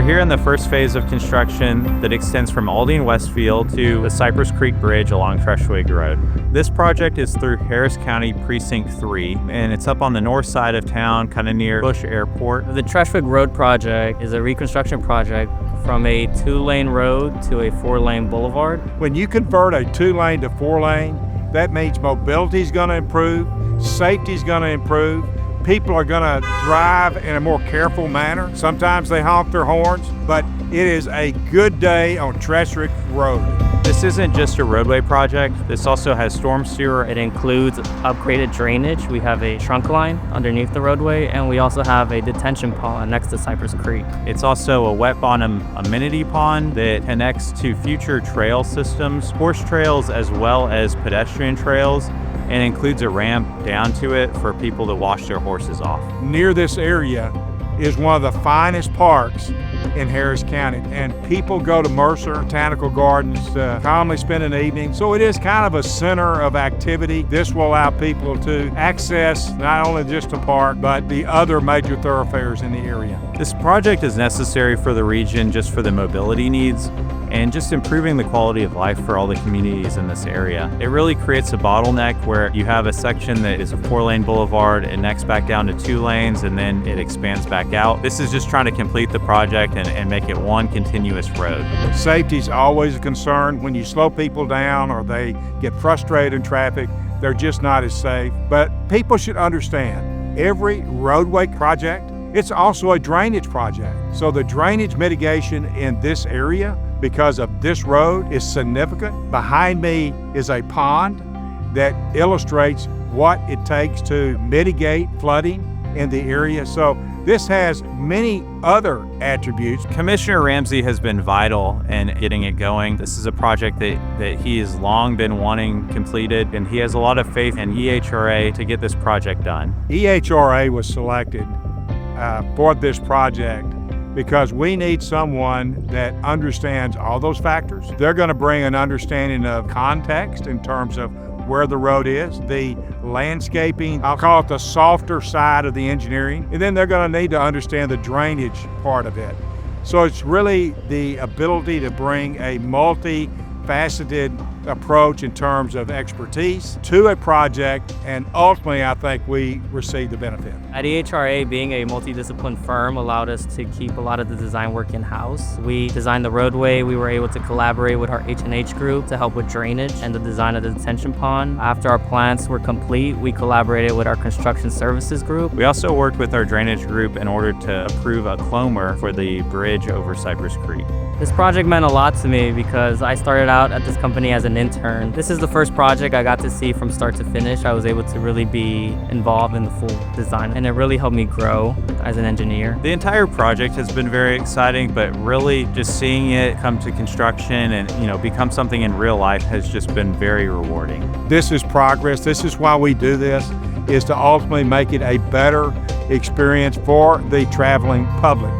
here in the first phase of construction that extends from Aldine-Westfield to the Cypress Creek Bridge along Treaschwig Road. This project is through Harris County Precinct 3, and it's up on the north side of town, kind of near Bush Airport. The Treaschwig Road project is a reconstruction project from a 2-lane road to a 4-lane boulevard. When you convert a 2-lane to 4-lane, that means mobility is going to improve, safety is going to improve, people are going to drive in a more careful manner. Sometimes they honk their horns, but it is a good day on Treaschwig Road. This isn't just a roadway project. This also has storm sewer. It includes upgraded drainage. We have a trunk line underneath the roadway, and we also have a detention pond next to Cypress Creek. It's also a wet bottom amenity pond that connects to future trail systems, horse trails as well as pedestrian trails, and includes a ramp down to it for people to wash their horses off. Near this area is one of the finest parks in Harris County, and people go to Mercer Botanical Gardens to commonly spend an evening. So it is kind of a center of activity. This will allow people to access not only just the park, but the other major thoroughfares in the area. This project is necessary for the region just for the mobility needs and just improving the quality of life for all the communities in this area. It really creates a bottleneck where you have a section that is a 4-lane boulevard, it necks back down to 2 lanes, and then it expands back out. This is just trying to complete the project and make it one continuous road. Safety is always a concern. When you slow people down or they get frustrated in traffic, they're just not as safe. But people should understand, every roadway project, it's also a drainage project. So the drainage mitigation in this area because of this road is significant. Behind me is a pond that illustrates what it takes to mitigate flooding in the area. So this has many other attributes. Commissioner Ramsey has been vital in getting it going. This is a project that he has long been wanting completed, and he has a lot of faith in EHRA to get this project done. EHRA was selected for this project because we need someone that understands all those factors. They're going to bring an understanding of context in terms of where the road is, the landscaping, I'll call it the softer side of the engineering, and then they're going to need to understand the drainage part of it. So it's really the ability to bring a multi-faceted approach in terms of expertise to a project, and ultimately I think we receive the benefit. At EHRA, being a multidisciplinary firm allowed us to keep a lot of the design work in-house. We designed the roadway. We were able to collaborate with our H&H group to help with drainage and the design of the detention pond. After our plans were complete, we collaborated with our construction services group. We also worked with our drainage group in order to approve a clomer for the bridge over Cypress Creek. This project meant a lot to me because I started out at this company as an intern. This is the first project I got to see from start to finish. I was able to really be involved in the full design, and it really helped me grow as an engineer. The entire project has been very exciting, but really just seeing it come to construction and become something in real life has just been very rewarding. This is progress. This is why we do this, is to ultimately make it a better experience for the traveling public.